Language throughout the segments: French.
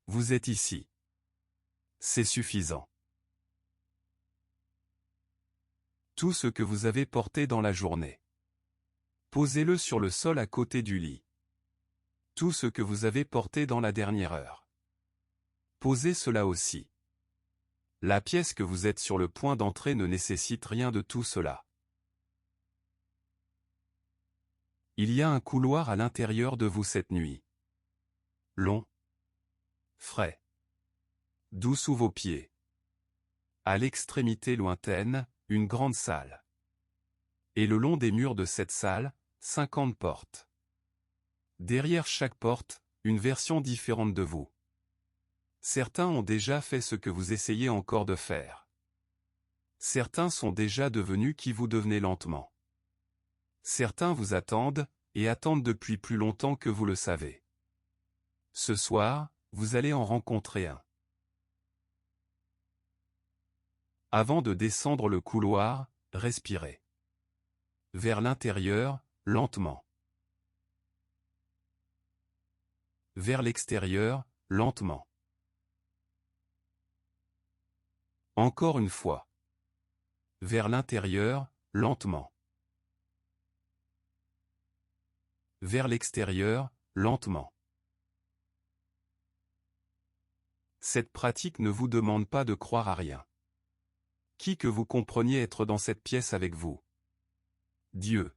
Vous êtes ici. C'est suffisant. Tout ce que vous avez porté dans la journée. Posez-le sur le sol à côté du lit. Tout ce que vous avez porté dans la dernière heure. Posez cela aussi. La pièce que vous êtes sur le point d'entrer ne nécessite rien de tout cela. Il y a un couloir à l'intérieur de vous cette nuit. Long. Frais. Doux sous vos pieds. À l'extrémité lointaine, une grande salle. Et le long des murs de cette salle, 50 portes. Derrière chaque porte, une version différente de vous. Certains ont déjà fait ce que vous essayez encore de faire. Certains sont déjà devenus qui vous devenez lentement. Certains vous attendent, et attendent depuis plus longtemps que vous le savez. Ce soir, vous allez en rencontrer un. Avant de descendre le couloir, respirez. Vers l'intérieur, lentement. Vers l'extérieur, lentement. Encore une fois. Vers l'intérieur, lentement. Vers l'extérieur, lentement. Cette pratique ne vous demande pas de croire à rien. Qui que vous compreniez être dans cette pièce avec vous? Dieu.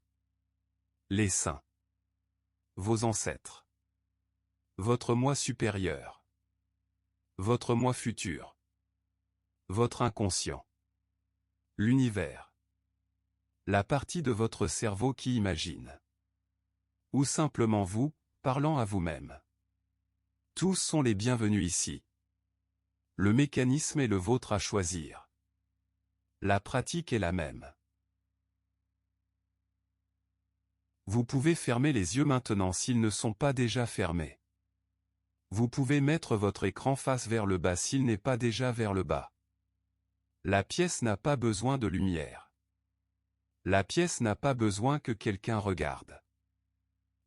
Les saints. Vos ancêtres. Votre moi supérieur. Votre moi futur. Votre inconscient. L'univers. La partie de votre cerveau qui imagine. Ou simplement vous, parlant à vous-même. Tous sont les bienvenus ici. Le mécanisme est le vôtre à choisir. La pratique est la même. Vous pouvez fermer les yeux maintenant s'ils ne sont pas déjà fermés. Vous pouvez mettre votre écran face vers le bas s'il n'est pas déjà vers le bas. La pièce n'a pas besoin de lumière. La pièce n'a pas besoin que quelqu'un regarde.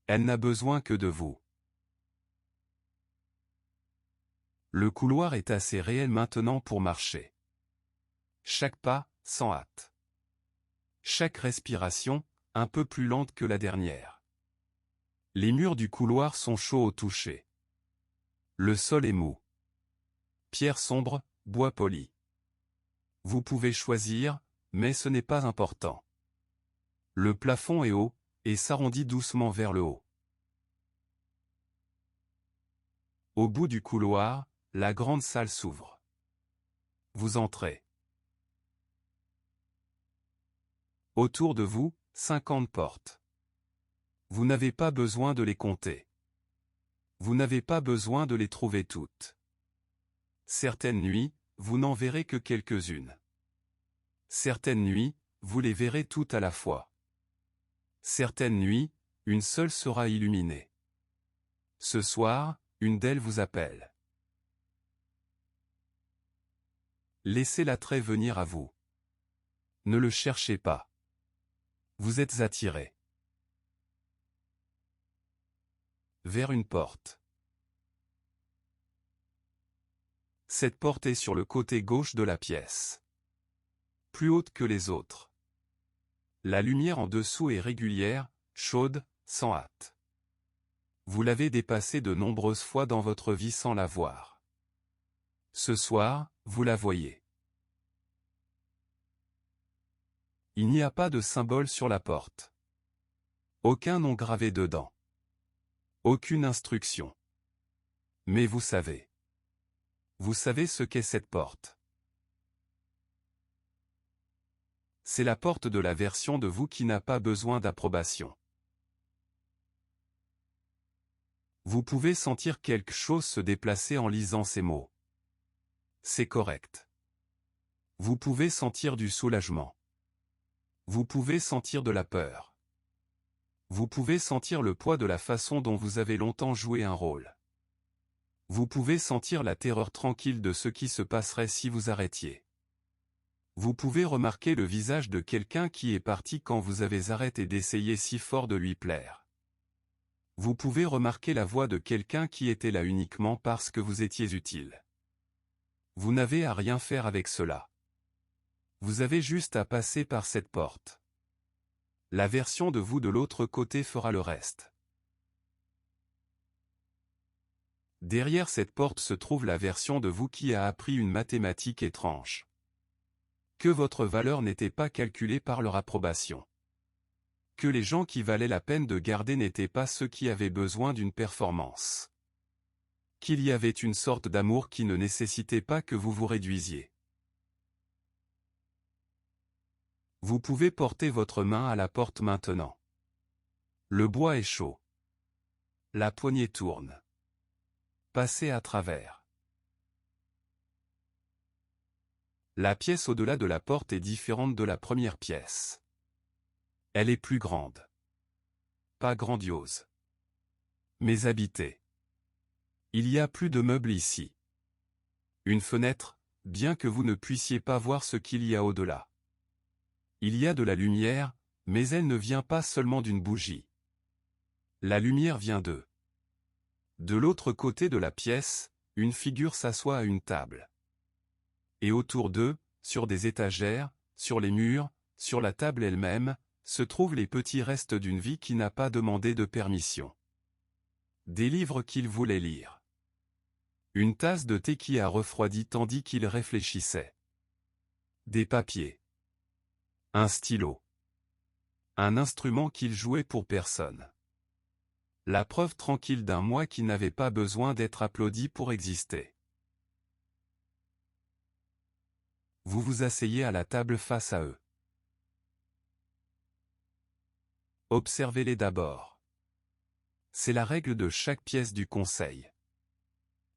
Elle n'a besoin que de vous. Le couloir est assez réel maintenant pour marcher. Chaque pas, sans hâte. Chaque respiration, un peu plus lente que la dernière. Les murs du couloir sont chauds au toucher. Le sol est mou. Pierre sombre, bois poli. Vous pouvez choisir, mais ce n'est pas important. Le plafond est haut, et s'arrondit doucement vers le haut. Au bout du couloir, la grande salle s'ouvre. Vous entrez. Autour de vous, 50 portes. Vous n'avez pas besoin de les compter. Vous n'avez pas besoin de les trouver toutes. Certaines nuits, vous n'en verrez que quelques-unes. Certaines nuits, vous les verrez toutes à la fois. Certaines nuits, une seule sera illuminée. Ce soir, une d'elles vous appelle. Laissez l'attrait venir à vous. Ne le cherchez pas. Vous êtes attiré. Vers une porte. Cette porte est sur le côté gauche de la pièce. Plus haute que les autres. La lumière en dessous est régulière, chaude, sans hâte. Vous l'avez dépassée de nombreuses fois dans votre vie sans la voir. Ce soir, vous la voyez. Il n'y a pas de symbole sur la porte. Aucun nom gravé dedans. Aucune instruction. Mais vous savez. Vous savez ce qu'est cette porte. C'est la porte de la version de vous qui n'a pas besoin d'approbation. Vous pouvez sentir quelque chose se déplacer en lisant ces mots. C'est correct. Vous pouvez sentir du soulagement. Vous pouvez sentir de la peur. Vous pouvez sentir le poids de la façon dont vous avez longtemps joué un rôle. Vous pouvez sentir la terreur tranquille de ce qui se passerait si vous arrêtiez. Vous pouvez remarquer le visage de quelqu'un qui est parti quand vous avez arrêté d'essayer si fort de lui plaire. Vous pouvez remarquer la voix de quelqu'un qui était là uniquement parce que vous étiez utile. Vous n'avez à rien faire avec cela. Vous avez juste à passer par cette porte. La version de vous de l'autre côté fera le reste. Derrière cette porte se trouve la version de vous qui a appris une mathématique étrange. Que votre valeur n'était pas calculée par leur approbation. Que les gens qui valaient la peine de garder n'étaient pas ceux qui avaient besoin d'une performance. Qu'il y avait une sorte d'amour qui ne nécessitait pas que vous vous réduisiez. Vous pouvez porter votre main à la porte maintenant. Le bois est chaud. La poignée tourne. Passez à travers. La pièce au-delà de la porte est différente de la première pièce. Elle est plus grande. Pas grandiose. Mais habitée. Il y a plus de meubles ici. Une fenêtre, bien que vous ne puissiez pas voir ce qu'il y a au-delà. Il y a de la lumière, mais elle ne vient pas seulement d'une bougie. La lumière vient d'eux. De l'autre côté de la pièce, une figure s'assoit à une table. Et autour d'eux, sur des étagères, sur les murs, sur la table elle-même, se trouvent les petits restes d'une vie qui n'a pas demandé de permission. Des livres qu'il voulait lire. Une tasse de thé qui a refroidi tandis qu'il réfléchissait. Des papiers. Un stylo. Un instrument qu'il jouait pour personne. La preuve tranquille d'un moi qui n'avait pas besoin d'être applaudi pour exister. Vous vous asseyez à la table face à eux. Observez-les d'abord. C'est la règle de chaque pièce du conseil.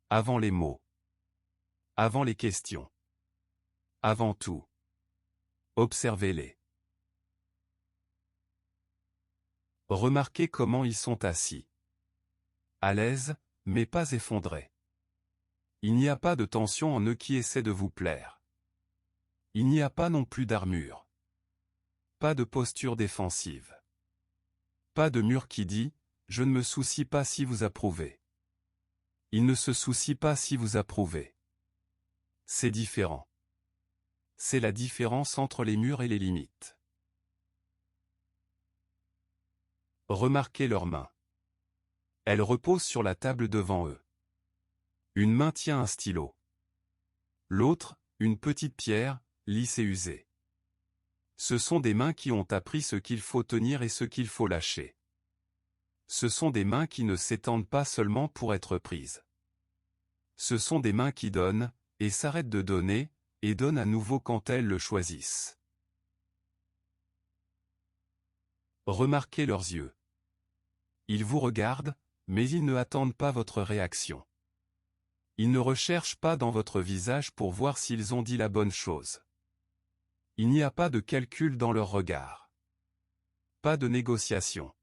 Avant les mots. Avant les questions. Avant tout. Observez-les. Remarquez comment ils sont assis. À l'aise, mais pas effondrés. Il n'y a pas de tension en eux qui essaie de vous plaire. Il n'y a pas non plus d'armure. Pas de posture défensive. Pas de mur qui dit « Je ne me soucie pas si vous approuvez ». Il ne se soucie pas si vous approuvez. C'est différent. C'est la différence entre les murs et les limites. Remarquez leurs mains. Elles reposent sur la table devant eux. Une main tient un stylo. L'autre, une petite pierre, lisse et usée. Ce sont des mains qui ont appris ce qu'il faut tenir et ce qu'il faut lâcher. Ce sont des mains qui ne s'étendent pas seulement pour être prises. Ce sont des mains qui donnent, et s'arrêtent de donner, et donnent à nouveau quand elles le choisissent. Remarquez leurs yeux. Ils vous regardent, mais ils ne attendent pas votre réaction. Ils ne recherchent pas dans votre visage pour voir s'ils ont dit la bonne chose. Il n'y a pas de calcul dans leur regard. Pas de négociation.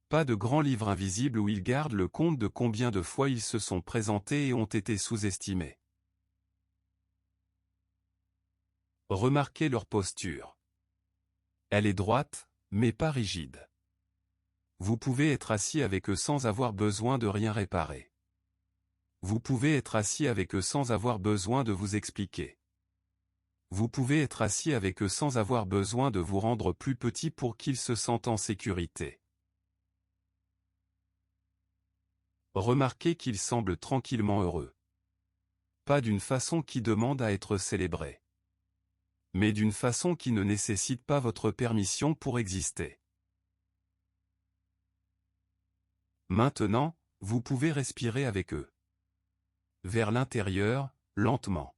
Pas de grand livre invisible où ils gardent le compte de combien de fois ils se sont présentés et ont été sous-estimés. Remarquez leur posture. Elle est droite, mais pas rigide. Vous pouvez être assis avec eux sans avoir besoin de rien réparer. Vous pouvez être assis avec eux sans avoir besoin de vous expliquer. Vous pouvez être assis avec eux sans avoir besoin de vous rendre plus petit pour qu'ils se sentent en sécurité. Remarquez qu'ils semblent tranquillement heureux. Pas d'une façon qui demande à être célébrée. Mais d'une façon qui ne nécessite pas votre permission pour exister. Maintenant, vous pouvez respirer avec eux. Vers l'intérieur, lentement.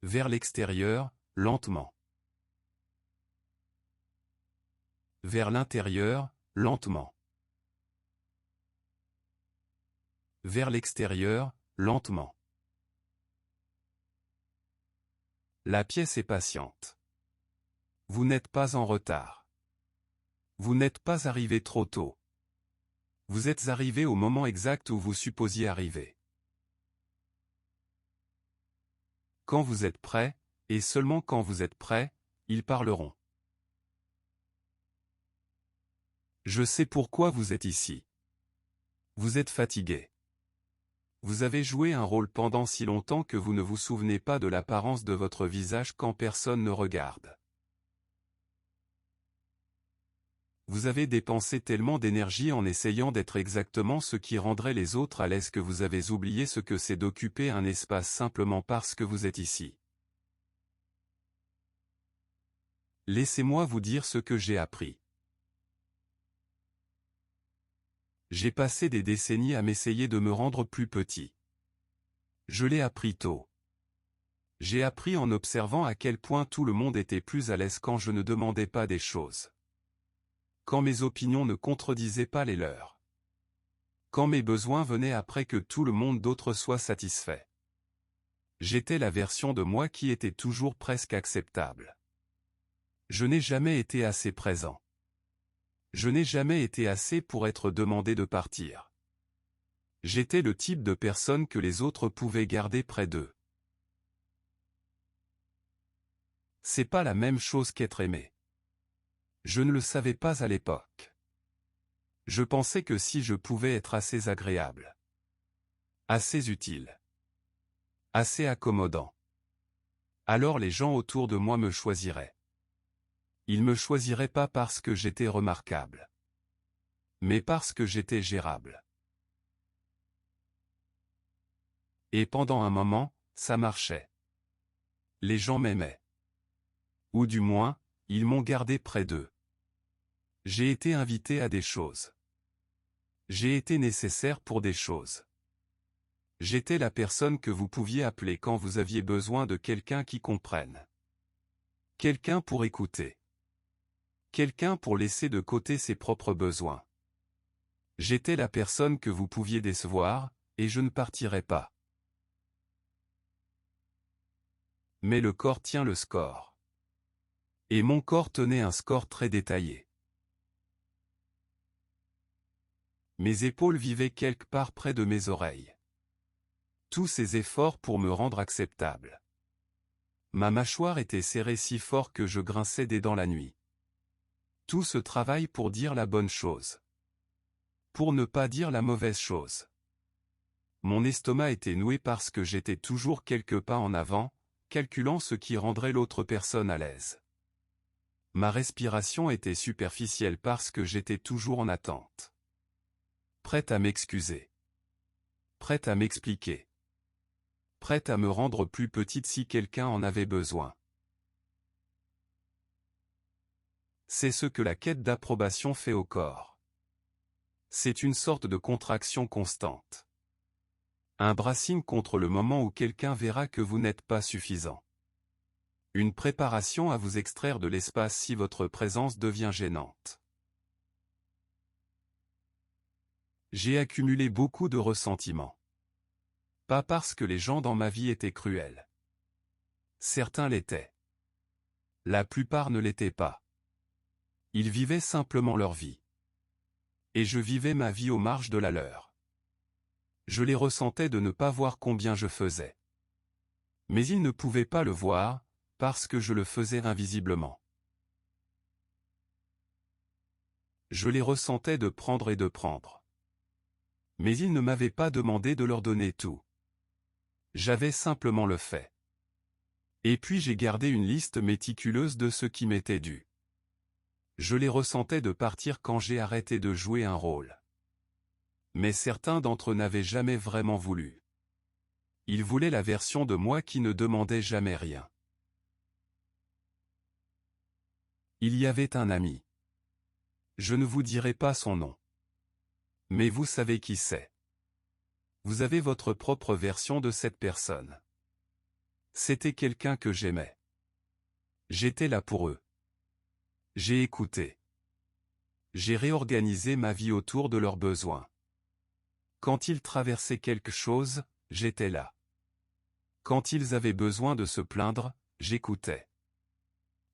Vers l'extérieur, lentement. Vers l'intérieur, lentement. Vers l'extérieur, lentement. La pièce est patiente. Vous n'êtes pas en retard. Vous n'êtes pas arrivé trop tôt. Vous êtes arrivé au moment exact où vous supposiez arriver. Quand vous êtes prêt, et seulement quand vous êtes prêt, ils parleront. Je sais pourquoi vous êtes ici. Vous êtes fatigué. Vous avez joué un rôle pendant si longtemps que vous ne vous souvenez pas de l'apparence de votre visage quand personne ne regarde. Vous avez dépensé tellement d'énergie en essayant d'être exactement ce qui rendrait les autres à l'aise que vous avez oublié ce que c'est d'occuper un espace simplement parce que vous êtes ici. Laissez-moi vous dire ce que j'ai appris. J'ai passé des décennies à m'essayer de me rendre plus petit. Je l'ai appris tôt. J'ai appris en observant à quel point tout le monde était plus à l'aise quand je ne demandais pas des choses. Quand mes opinions ne contredisaient pas les leurs. Quand mes besoins venaient après que tout le monde d'autre soit satisfait. J'étais la version de moi qui était toujours presque acceptable. Je n'ai jamais été assez présent. Je n'ai jamais été assez pour être demandé de partir. J'étais le type de personne que les autres pouvaient garder près d'eux. C'est pas la même chose qu'être aimé. Je ne le savais pas à l'époque. Je pensais que si je pouvais être assez agréable, assez utile, assez accommodant, alors les gens autour de moi me choisiraient. Ils me choisiraient pas parce que j'étais remarquable, mais parce que j'étais gérable. Et pendant un moment, ça marchait. Les gens m'aimaient. Ou du moins, ils m'ont gardé près d'eux. J'ai été invité à des choses. J'ai été nécessaire pour des choses. J'étais la personne que vous pouviez appeler quand vous aviez besoin de quelqu'un qui comprenne. Quelqu'un pour écouter. Quelqu'un pour laisser de côté ses propres besoins. J'étais la personne que vous pouviez décevoir, et je ne partirai pas. Mais le corps tient le score. Et mon corps tenait un score très détaillé. Mes épaules vivaient quelque part près de mes oreilles. Tous ces efforts pour me rendre acceptable. Ma mâchoire était serrée si fort que je grinçais des dents la nuit. Tout ce travail pour dire la bonne chose. Pour ne pas dire la mauvaise chose. Mon estomac était noué parce que j'étais toujours quelques pas en avant, calculant ce qui rendrait l'autre personne à l'aise. Ma respiration était superficielle parce que j'étais toujours en attente. Prête à m'excuser. Prête à m'expliquer. Prête à me rendre plus petite si quelqu'un en avait besoin. C'est ce que la quête d'approbation fait au corps. C'est une sorte de contraction constante. Un brassing contre le moment où quelqu'un verra que vous n'êtes pas suffisant. Une préparation à vous extraire de l'espace si votre présence devient gênante. J'ai accumulé beaucoup de ressentiments. Pas parce que les gens dans ma vie étaient cruels. Certains l'étaient. La plupart ne l'étaient pas. Ils vivaient simplement leur vie. Et je vivais ma vie aux marges de la leur. Je les ressentais de ne pas voir combien je faisais. Mais ils ne pouvaient pas le voir, parce que je le faisais invisiblement. Je les ressentais de prendre et de prendre. Mais ils ne m'avaient pas demandé de leur donner tout. J'avais simplement le fait. Et puis j'ai gardé une liste méticuleuse de ce qui m'était dû. Je les ressentais de partir quand j'ai arrêté de jouer un rôle. Mais certains d'entre eux n'avaient jamais vraiment voulu. Ils voulaient la version de moi qui ne demandait jamais rien. Il y avait un ami. Je ne vous dirai pas son nom. Mais vous savez qui c'est. Vous avez votre propre version de cette personne. C'était quelqu'un que j'aimais. J'étais là pour eux. J'ai écouté. J'ai réorganisé ma vie autour de leurs besoins. Quand ils traversaient quelque chose, j'étais là. Quand ils avaient besoin de se plaindre, j'écoutais.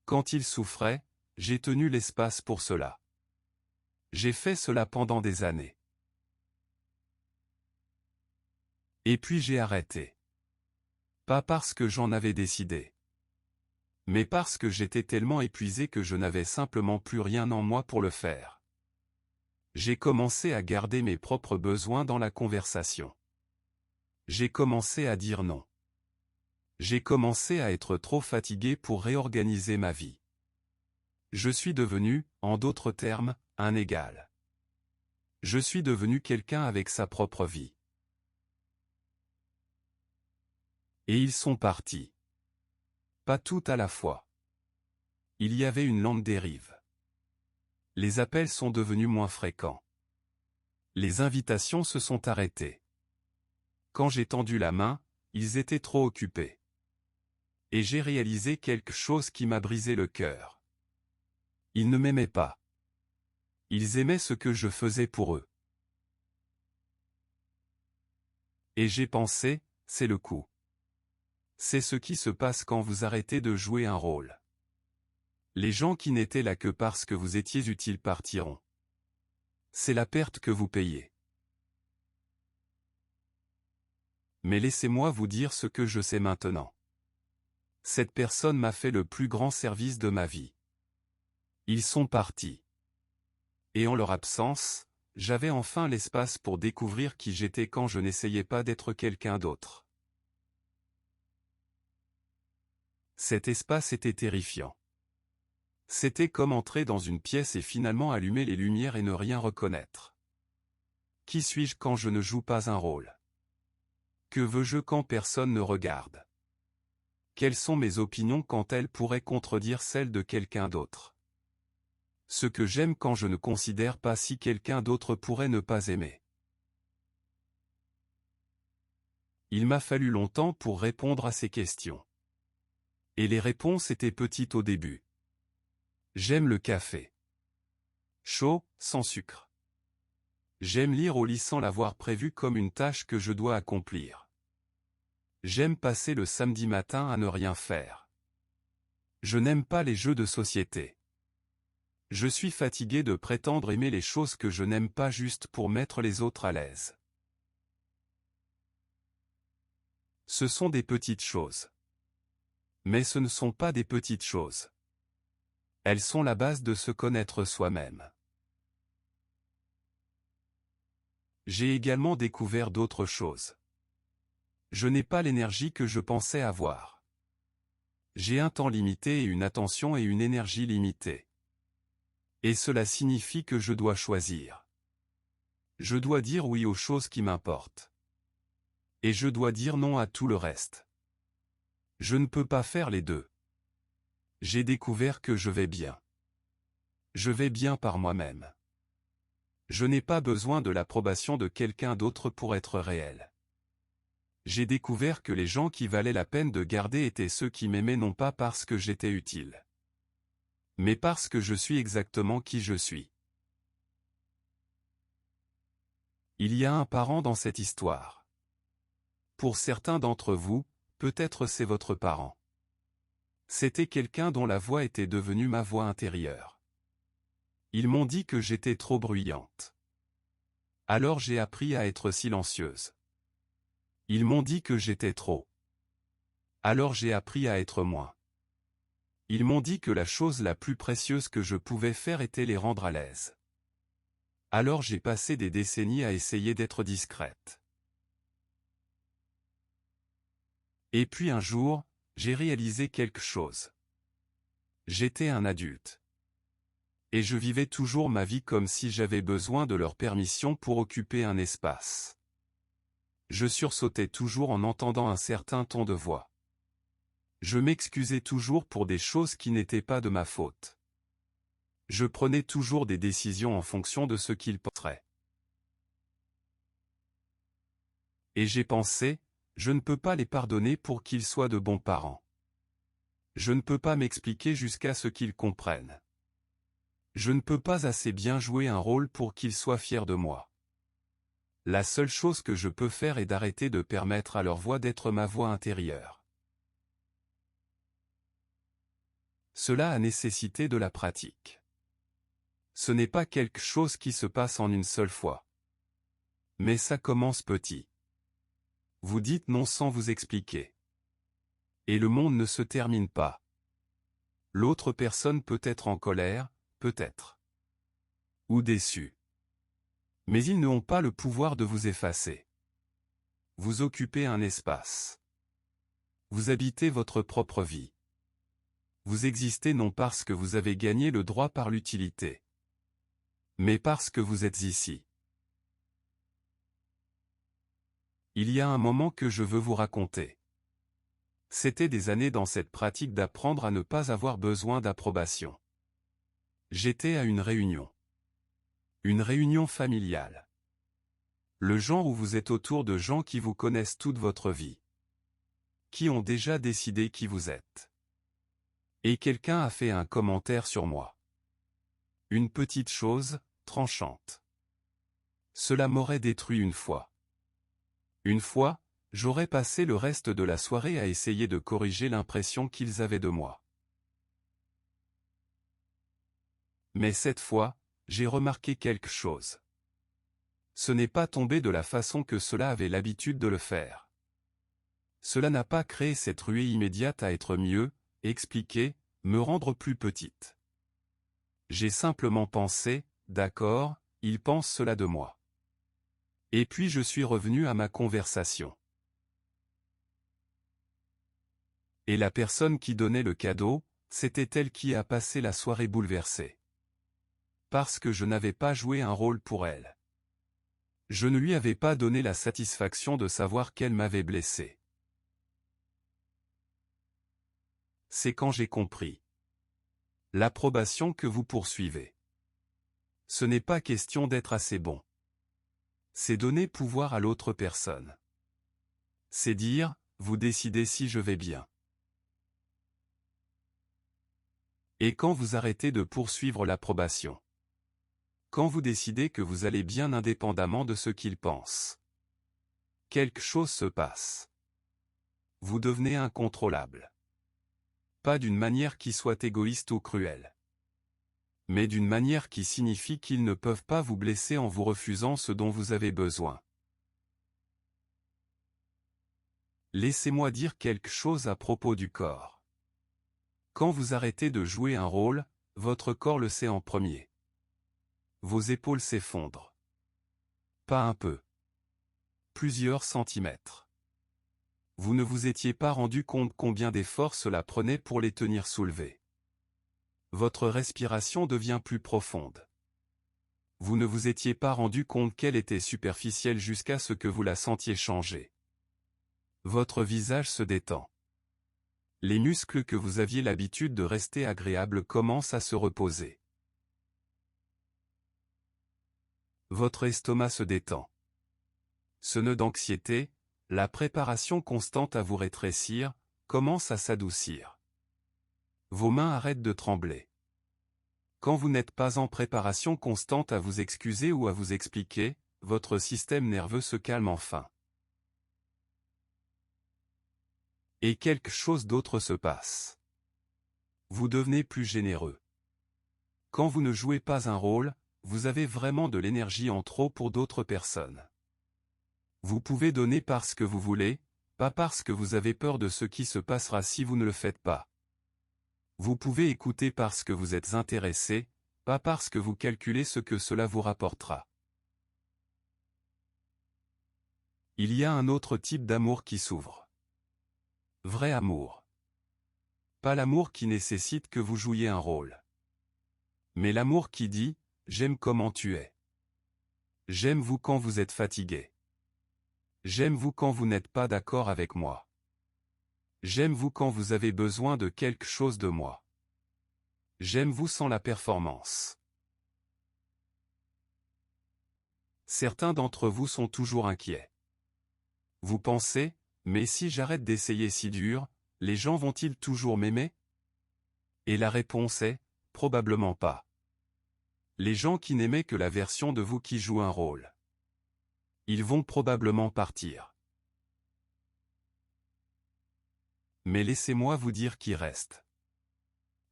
Quand ils souffraient, j'ai tenu l'espace pour cela. J'ai fait cela pendant des années. Et puis j'ai arrêté. Pas parce que j'en avais décidé. Mais parce que j'étais tellement épuisé que je n'avais simplement plus rien en moi pour le faire. J'ai commencé à garder mes propres besoins dans la conversation. J'ai commencé à dire non. J'ai commencé à être trop fatigué pour réorganiser ma vie. Je suis devenu, en d'autres termes, un égal. Je suis devenu quelqu'un avec sa propre vie. Et ils sont partis. Pas tout à la fois. Il y avait une lente dérive. Les appels sont devenus moins fréquents. Les invitations se sont arrêtées. Quand j'ai tendu la main, ils étaient trop occupés. Et j'ai réalisé quelque chose qui m'a brisé le cœur. Ils ne m'aimaient pas. Ils aimaient ce que je faisais pour eux. Et j'ai pensé, c'est le coup. C'est ce qui se passe quand vous arrêtez de jouer un rôle. Les gens qui n'étaient là que parce que vous étiez utile partiront. C'est la perte que vous payez. Mais laissez-moi vous dire ce que je sais maintenant. Cette personne m'a fait le plus grand service de ma vie. Ils sont partis. Et en leur absence, j'avais enfin l'espace pour découvrir qui j'étais quand je n'essayais pas d'être quelqu'un d'autre. Cet espace était terrifiant. C'était comme entrer dans une pièce et finalement allumer les lumières et ne rien reconnaître. Qui suis-je quand je ne joue pas un rôle? Que veux-je quand personne ne regarde? Quelles sont mes opinions quand elles pourraient contredire celles de quelqu'un d'autre? Ce que j'aime quand je ne considère pas si quelqu'un d'autre pourrait ne pas aimer. Il m'a fallu longtemps pour répondre à ces questions. Et les réponses étaient petites au début. J'aime le café. Chaud, sans sucre. J'aime lire au lit sans l'avoir prévu comme une tâche que je dois accomplir. J'aime passer le samedi matin à ne rien faire. Je n'aime pas les jeux de société. Je suis fatigué de prétendre aimer les choses que je n'aime pas juste pour mettre les autres à l'aise. Ce sont des petites choses. Mais ce ne sont pas des petites choses. Elles sont la base de se connaître soi-même. J'ai également découvert d'autres choses. Je n'ai pas l'énergie que je pensais avoir. J'ai un temps limité et une attention et une énergie limitée. Et cela signifie que je dois choisir. Je dois dire oui aux choses qui m'importent. Et je dois dire non à tout le reste. Je ne peux pas faire les deux. J'ai découvert que je vais bien. Je vais bien par moi-même. Je n'ai pas besoin de l'approbation de quelqu'un d'autre pour être réel. J'ai découvert que les gens qui valaient la peine de garder étaient ceux qui m'aimaient non pas parce que j'étais utile, mais parce que je suis exactement qui je suis. Il y a un parent dans cette histoire. Pour certains d'entre vous, peut-être c'est votre parent. C'était quelqu'un dont la voix était devenue ma voix intérieure. Ils m'ont dit que j'étais trop bruyante. Alors j'ai appris à être silencieuse. Ils m'ont dit que j'étais trop. Alors j'ai appris à être moins. Ils m'ont dit que la chose la plus précieuse que je pouvais faire était les rendre à l'aise. Alors j'ai passé des décennies à essayer d'être discrète. Et puis un jour, j'ai réalisé quelque chose. J'étais un adulte. Et je vivais toujours ma vie comme si j'avais besoin de leur permission pour occuper un espace. Je sursautais toujours en entendant un certain ton de voix. Je m'excusais toujours pour des choses qui n'étaient pas de ma faute. Je prenais toujours des décisions en fonction de ce qu'ils penseraient. Et j'ai pensé, je ne peux pas les pardonner pour qu'ils soient de bons parents. Je ne peux pas m'expliquer jusqu'à ce qu'ils comprennent. Je ne peux pas assez bien jouer un rôle pour qu'ils soient fiers de moi. La seule chose que je peux faire est d'arrêter de permettre à leur voix d'être ma voix intérieure. Cela a nécessité de la pratique. Ce n'est pas quelque chose qui se passe en une seule fois. Mais ça commence petit. Vous dites non sans vous expliquer. Et le monde ne se termine pas. L'autre personne peut être en colère, peut-être. Ou déçue. Mais ils n'ont pas le pouvoir de vous effacer. Vous occupez un espace. Vous habitez votre propre vie. Vous existez non parce que vous avez gagné le droit par l'utilité, mais parce que vous êtes ici. Il y a un moment que je veux vous raconter. C'était des années dans cette pratique d'apprendre à ne pas avoir besoin d'approbation. J'étais à une réunion. Une réunion familiale. Le genre où vous êtes autour de gens qui vous connaissent toute votre vie. Qui ont déjà décidé qui vous êtes. Et quelqu'un a fait un commentaire sur moi. Une petite chose, tranchante. Cela m'aurait détruit une fois. Une fois, j'aurais passé le reste de la soirée à essayer de corriger l'impression qu'ils avaient de moi. Mais cette fois, j'ai remarqué quelque chose. Ce n'est pas tombé de la façon que cela avait l'habitude de le faire. Cela n'a pas créé cette ruée immédiate à être mieux, expliquer, me rendre plus petite. J'ai simplement pensé, d'accord, ils pensent cela de moi. Et puis je suis revenu à ma conversation. Et la personne qui donnait le cadeau, c'était elle qui a passé la soirée bouleversée. Parce que je n'avais pas joué un rôle pour elle. Je ne lui avais pas donné la satisfaction de savoir qu'elle m'avait blessé. C'est quand j'ai compris. L'approbation que vous poursuivez. Ce n'est pas question d'être assez bon. C'est donner pouvoir à l'autre personne. C'est dire, vous décidez si je vais bien. Et quand vous arrêtez de poursuivre l'approbation. Quand vous décidez que vous allez bien indépendamment de ce qu'ils pensent. Quelque chose se passe. Vous devenez incontrôlable. Pas d'une manière qui soit égoïste ou cruelle. Mais d'une manière qui signifie qu'ils ne peuvent pas vous blesser en vous refusant ce dont vous avez besoin. Laissez-moi dire quelque chose à propos du corps. Quand vous arrêtez de jouer un rôle, votre corps le sait en premier. Vos épaules s'effondrent. Pas un peu. Plusieurs centimètres. Vous ne vous étiez pas rendu compte combien d'efforts cela prenait pour les tenir soulevés. Votre respiration devient plus profonde. Vous ne vous étiez pas rendu compte qu'elle était superficielle jusqu'à ce que vous la sentiez changer. Votre visage se détend. Les muscles que vous aviez l'habitude de rester agréables commencent à se reposer. Votre estomac se détend. Ce nœud d'anxiété, la préparation constante à vous rétrécir, commence à s'adoucir. Vos mains arrêtent de trembler. Quand vous n'êtes pas en préparation constante à vous excuser ou à vous expliquer, votre système nerveux se calme enfin. Et quelque chose d'autre se passe. Vous devenez plus généreux. Quand vous ne jouez pas un rôle, vous avez vraiment de l'énergie en trop pour d'autres personnes. Vous pouvez donner parce que vous voulez, pas parce que vous avez peur de ce qui se passera si vous ne le faites pas. Vous pouvez écouter parce que vous êtes intéressé, pas parce que vous calculez ce que cela vous rapportera. Il y a un autre type d'amour qui s'ouvre. Vrai amour. Pas l'amour qui nécessite que vous jouiez un rôle. Mais l'amour qui dit, j'aime comment tu es. J'aime vous quand vous êtes fatigué. J'aime vous quand vous n'êtes pas d'accord avec moi. J'aime vous quand vous avez besoin de quelque chose de moi. J'aime vous sans la performance. Certains d'entre vous sont toujours inquiets. Vous pensez, mais si j'arrête d'essayer si dur, les gens vont-ils toujours m'aimer? Et la réponse est, probablement pas. Les gens qui n'aimaient que la version de vous qui joue un rôle. Ils vont probablement partir. Mais laissez-moi vous dire qui reste.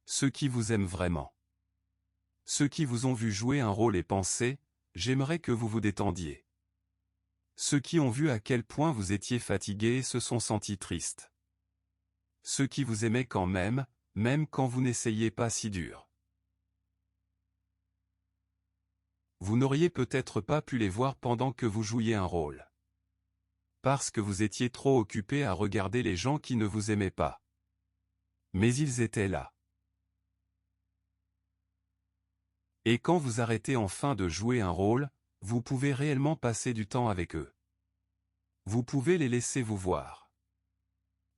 Ceux qui vous aiment vraiment. Ceux qui vous ont vu jouer un rôle et penser, j'aimerais que vous vous détendiez. Ceux qui ont vu à quel point vous étiez fatigué et se sont sentis tristes. Ceux qui vous aimaient quand même quand vous n'essayiez pas si dur. Vous n'auriez peut-être pas pu les voir pendant que vous jouiez un rôle. Parce que vous étiez trop occupé à regarder les gens qui ne vous aimaient pas. Mais ils étaient là. Et quand vous arrêtez enfin de jouer un rôle, vous pouvez réellement passer du temps avec eux. Vous pouvez les laisser vous voir.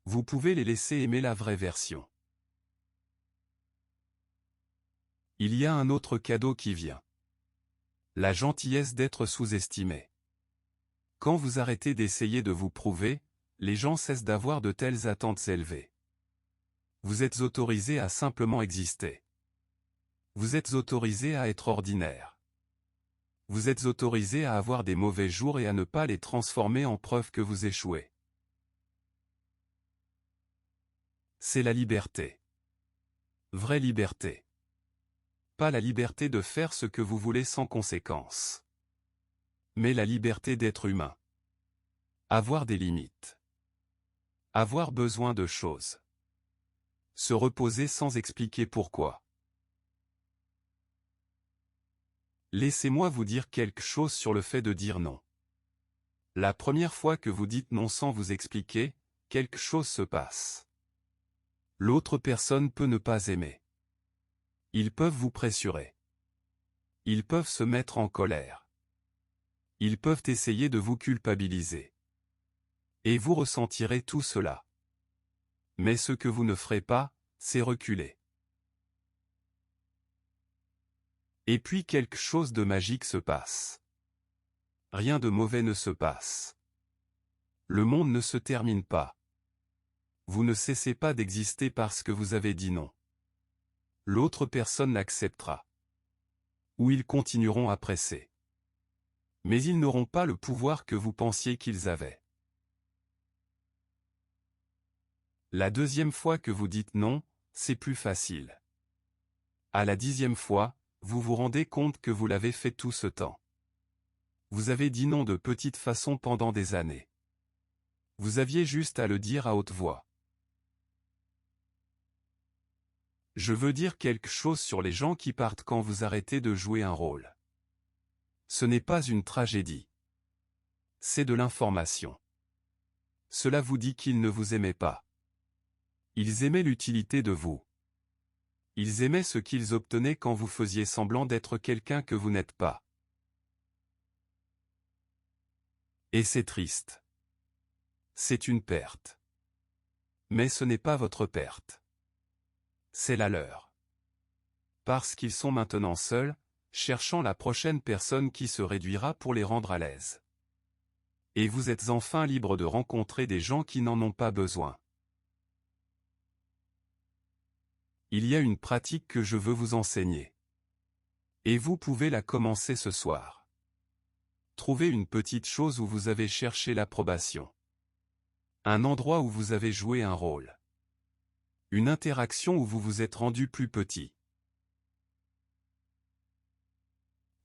Vous pouvez les laisser aimer la vraie version. Il y a un autre cadeau qui vient. La gentillesse d'être sous-estimé. Quand vous arrêtez d'essayer de vous prouver, les gens cessent d'avoir de telles attentes élevées. Vous êtes autorisé à simplement exister. Vous êtes autorisé à être ordinaire. Vous êtes autorisé à avoir des mauvais jours et à ne pas les transformer en preuve que vous échouez. C'est la liberté. Vraie liberté. Pas la liberté de faire ce que vous voulez sans conséquence. Mais la liberté d'être humain. Avoir des limites. Avoir besoin de choses. Se reposer sans expliquer pourquoi. Laissez-moi vous dire quelque chose sur le fait de dire non. La première fois que vous dites non sans vous expliquer, quelque chose se passe. L'autre personne peut ne pas aimer. Ils peuvent vous pressurer. Ils peuvent se mettre en colère. Ils peuvent essayer de vous culpabiliser. Et vous ressentirez tout cela. Mais ce que vous ne ferez pas, c'est reculer. Et puis quelque chose de magique se passe. Rien de mauvais ne se passe. Le monde ne se termine pas. Vous ne cessez pas d'exister parce que vous avez dit non. L'autre personne l'acceptera. Ou ils continueront à presser. Mais ils n'auront pas le pouvoir que vous pensiez qu'ils avaient. La deuxième fois que vous dites non, c'est plus facile. À la 10e fois, vous vous rendez compte que vous l'avez fait tout ce temps. Vous avez dit non de petite façon pendant des années. Vous aviez juste à le dire à haute voix. Je veux dire quelque chose sur les gens qui partent quand vous arrêtez de jouer un rôle. Ce n'est pas une tragédie. C'est de l'information. Cela vous dit qu'ils ne vous aimaient pas. Ils aimaient l'utilité de vous. Ils aimaient ce qu'ils obtenaient quand vous faisiez semblant d'être quelqu'un que vous n'êtes pas. Et c'est triste. C'est une perte. Mais ce n'est pas votre perte. C'est la leur. Parce qu'ils sont maintenant seuls, cherchant la prochaine personne qui se réduira pour les rendre à l'aise. Et vous êtes enfin libre de rencontrer des gens qui n'en ont pas besoin. Il y a une pratique que je veux vous enseigner. Et vous pouvez la commencer ce soir. Trouvez une petite chose où vous avez cherché l'approbation. Un endroit où vous avez joué un rôle. Une interaction où vous vous êtes rendu plus petit.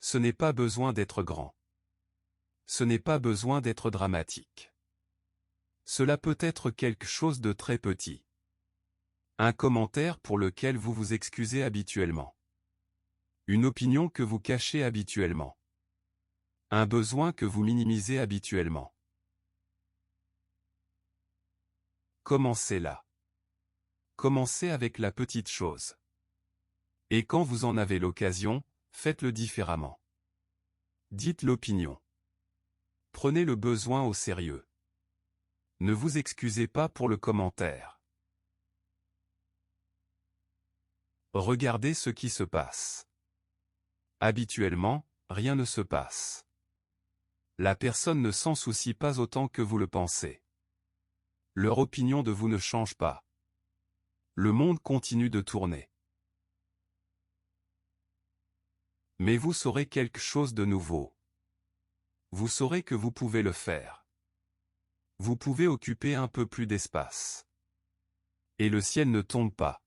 Ce n'est pas besoin d'être grand. Ce n'est pas besoin d'être dramatique. Cela peut être quelque chose de très petit. Un commentaire pour lequel vous vous excusez habituellement. Une opinion que vous cachez habituellement. Un besoin que vous minimisez habituellement. Commencez là. Commencez avec la petite chose. Et quand vous en avez l'occasion, faites-le différemment. Dites l'opinion. Prenez le besoin au sérieux. Ne vous excusez pas pour le commentaire. Regardez ce qui se passe. Habituellement, rien ne se passe. La personne ne s'en soucie pas autant que vous le pensez. Leur opinion de vous ne change pas. Le monde continue de tourner. Mais vous saurez quelque chose de nouveau. Vous saurez que vous pouvez le faire. Vous pouvez occuper un peu plus d'espace. Et le ciel ne tombe pas.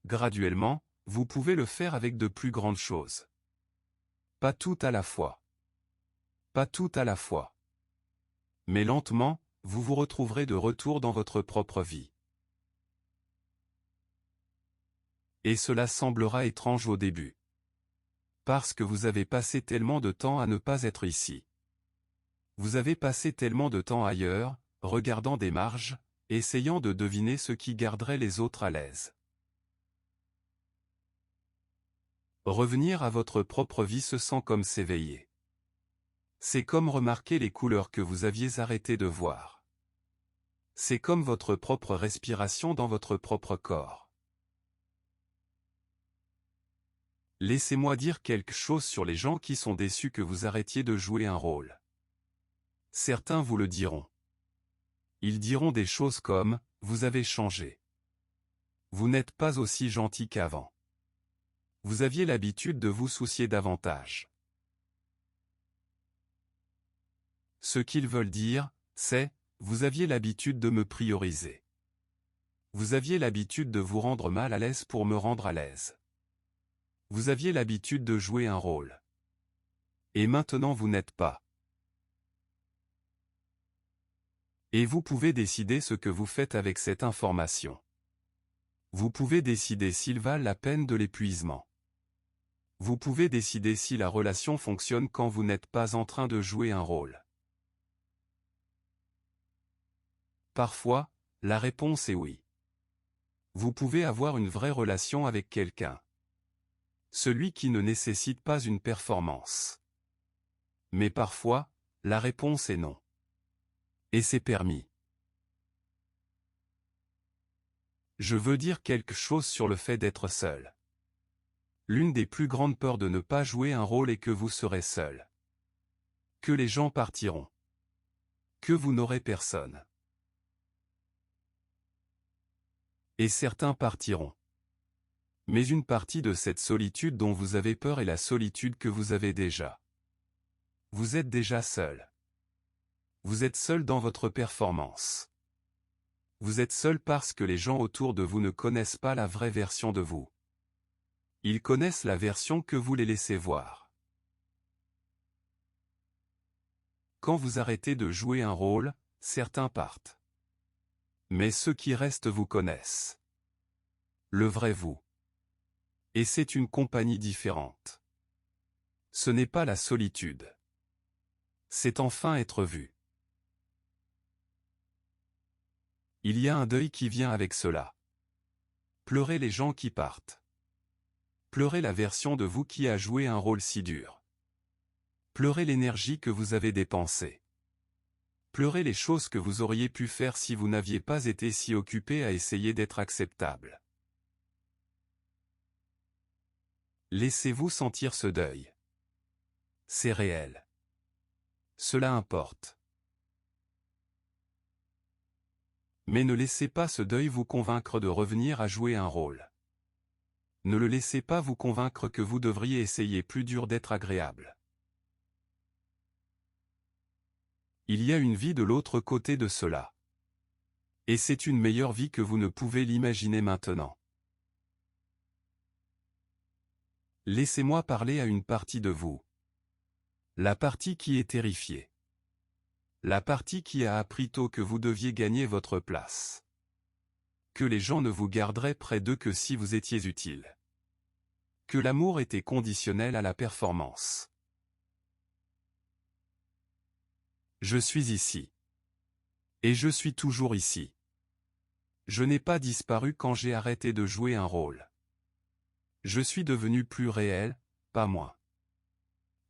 Graduellement, vous pouvez le faire avec de plus grandes choses. Pas tout à la fois. Pas tout à la fois. Mais lentement, vous vous retrouverez de retour dans votre propre vie. Et cela semblera étrange au début. Parce que vous avez passé tellement de temps à ne pas être ici. Vous avez passé tellement de temps ailleurs, regardant des marges, essayant de deviner ce qui garderait les autres à l'aise. Revenir à votre propre vie se sent comme s'éveiller. C'est comme remarquer les couleurs que vous aviez arrêté de voir. C'est comme votre propre respiration dans votre propre corps. Laissez-moi dire quelque chose sur les gens qui sont déçus que vous arrêtiez de jouer un rôle. Certains vous le diront. Ils diront des choses comme « Vous avez changé. Vous n'êtes pas aussi gentil qu'avant. Vous aviez l'habitude de vous soucier davantage. » Ce qu'ils veulent dire, c'est « Vous aviez l'habitude de me prioriser. Vous aviez l'habitude de vous rendre mal à l'aise pour me rendre à l'aise. Vous aviez l'habitude de jouer un rôle. Et maintenant vous n'êtes pas. » Et vous pouvez décider ce que vous faites avec cette information. Vous pouvez décider s'il valent la peine de l'épuisement. Vous pouvez décider si la relation fonctionne quand vous n'êtes pas en train de jouer un rôle. Parfois, la réponse est oui. Vous pouvez avoir une vraie relation avec quelqu'un. Celui qui ne nécessite pas une performance. Mais parfois, la réponse est non. Et c'est permis. Je veux dire quelque chose sur le fait d'être seul. L'une des plus grandes peurs de ne pas jouer un rôle est que vous serez seul. Que les gens partiront. Que vous n'aurez personne. Et certains partiront. Mais une partie de cette solitude dont vous avez peur est la solitude que vous avez déjà. Vous êtes déjà seul. Vous êtes seul dans votre performance. Vous êtes seul parce que les gens autour de vous ne connaissent pas la vraie version de vous. Ils connaissent la version que vous les laissez voir. Quand vous arrêtez de jouer un rôle, certains partent. Mais ceux qui restent vous connaissent. Le vrai vous. Et c'est une compagnie différente. Ce n'est pas la solitude. C'est enfin être vu. Il y a un deuil qui vient avec cela. Pleurez les gens qui partent. Pleurez la version de vous qui a joué un rôle si dur. Pleurez l'énergie que vous avez dépensée. Pleurez les choses que vous auriez pu faire si vous n'aviez pas été si occupé à essayer d'être acceptable. Laissez-vous sentir ce deuil. C'est réel. Cela importe. Mais ne laissez pas ce deuil vous convaincre de revenir à jouer un rôle. Ne le laissez pas vous convaincre que vous devriez essayer plus dur d'être agréable. Il y a une vie de l'autre côté de cela. Et c'est une meilleure vie que vous ne pouvez l'imaginer maintenant. Laissez-moi parler à une partie de vous. La partie qui est terrifiée. La partie qui a appris tôt que vous deviez gagner votre place. Que les gens ne vous garderaient près d'eux que si vous étiez utile. Que l'amour était conditionnel à la performance. Je suis ici. Et je suis toujours ici. Je n'ai pas disparu quand j'ai arrêté de jouer un rôle. Je suis devenu plus réel, pas moins.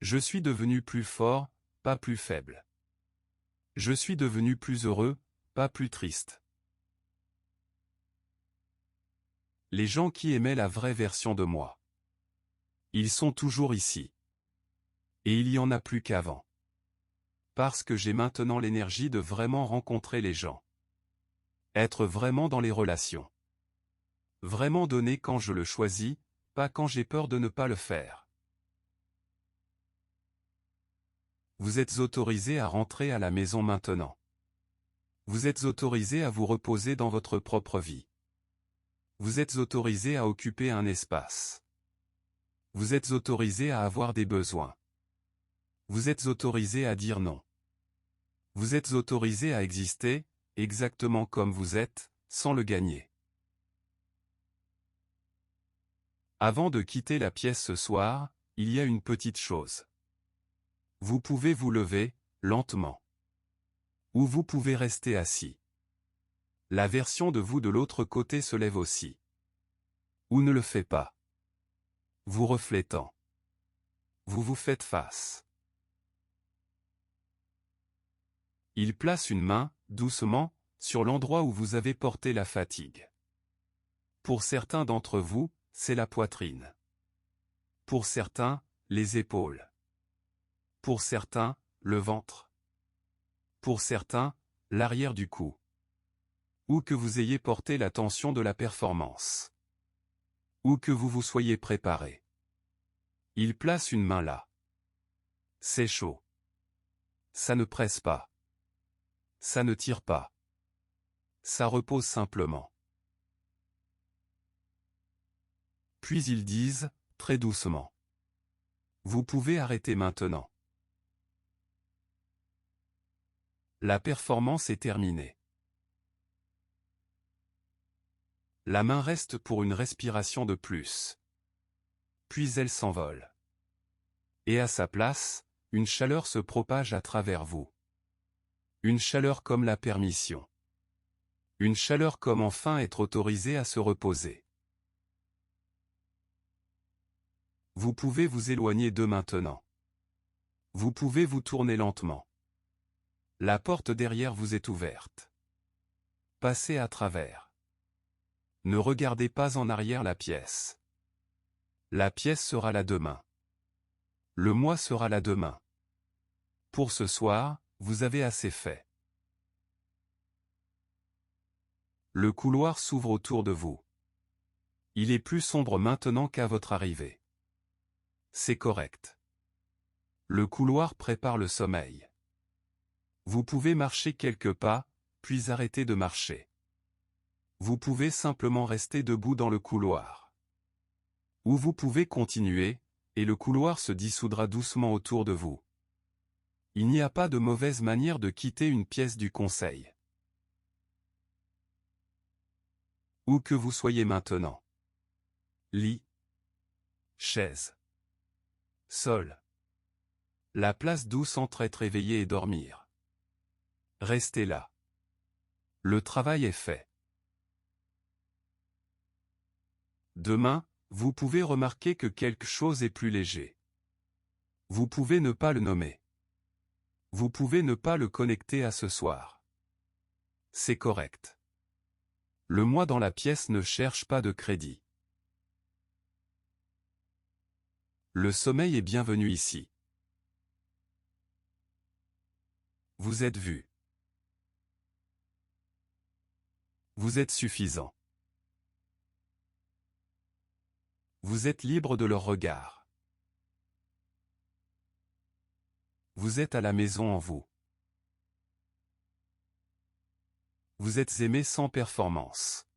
Je suis devenu plus fort, pas plus faible. Je suis devenu plus heureux, pas plus triste. Les gens qui aimaient la vraie version de moi. Ils sont toujours ici. Et il y en a plus qu'avant. Parce que j'ai maintenant l'énergie de vraiment rencontrer les gens. Être vraiment dans les relations. Vraiment donner quand je le choisis, pas quand j'ai peur de ne pas le faire. Vous êtes autorisé à rentrer à la maison maintenant. Vous êtes autorisé à vous reposer dans votre propre vie. Vous êtes autorisé à occuper un espace. Vous êtes autorisé à avoir des besoins. Vous êtes autorisé à dire non. Vous êtes autorisé à exister, exactement comme vous êtes, sans le gagner. Avant de quitter la pièce ce soir, il y a une petite chose. Vous pouvez vous lever, lentement. Ou vous pouvez rester assis. La version de vous de l'autre côté se lève aussi. Ou ne le fait pas. Vous reflétant. Vous vous faites face. Il place une main, doucement, sur l'endroit où vous avez porté la fatigue. Pour certains d'entre vous, c'est la poitrine. Pour certains, les épaules. Pour certains, le ventre. Pour certains, l'arrière du cou. Ou que vous ayez porté la tension de la performance. Ou que vous vous soyez préparé. Il place une main là. C'est chaud. Ça ne presse pas. Ça ne tire pas. Ça repose simplement. Puis ils disent, très doucement. Vous pouvez arrêter maintenant. La performance est terminée. La main reste pour une respiration de plus. Puis elle s'envole. Et à sa place, une chaleur se propage à travers vous. Une chaleur comme la permission. Une chaleur comme enfin être autorisé à se reposer. Vous pouvez vous éloigner d'eux maintenant. Vous pouvez vous tourner lentement. La porte derrière vous est ouverte. Passez à travers. Ne regardez pas en arrière la pièce. La pièce sera là demain. Le mois sera là demain. Pour ce soir, vous avez assez fait. Le couloir s'ouvre autour de vous. Il est plus sombre maintenant qu'à votre arrivée. C'est correct. Le couloir prépare le sommeil. Vous pouvez marcher quelques pas, puis arrêter de marcher. Vous pouvez simplement rester debout dans le couloir. Ou vous pouvez continuer, et le couloir se dissoudra doucement autour de vous. Il n'y a pas de mauvaise manière de quitter une pièce du conseil. Où que vous soyez maintenant. Lit. Chaise. Sol. La place douce entre être éveillé et dormir. Restez là. Le travail est fait. Demain, vous pouvez remarquer que quelque chose est plus léger. Vous pouvez ne pas le nommer. Vous pouvez ne pas le connecter à ce soir. C'est correct. Le moi dans la pièce ne cherche pas de crédit. Le sommeil est bienvenu ici. Vous êtes vu. Vous êtes suffisant. Vous êtes libre de leur regard. Vous êtes à la maison en vous. Vous êtes aimé sans performance.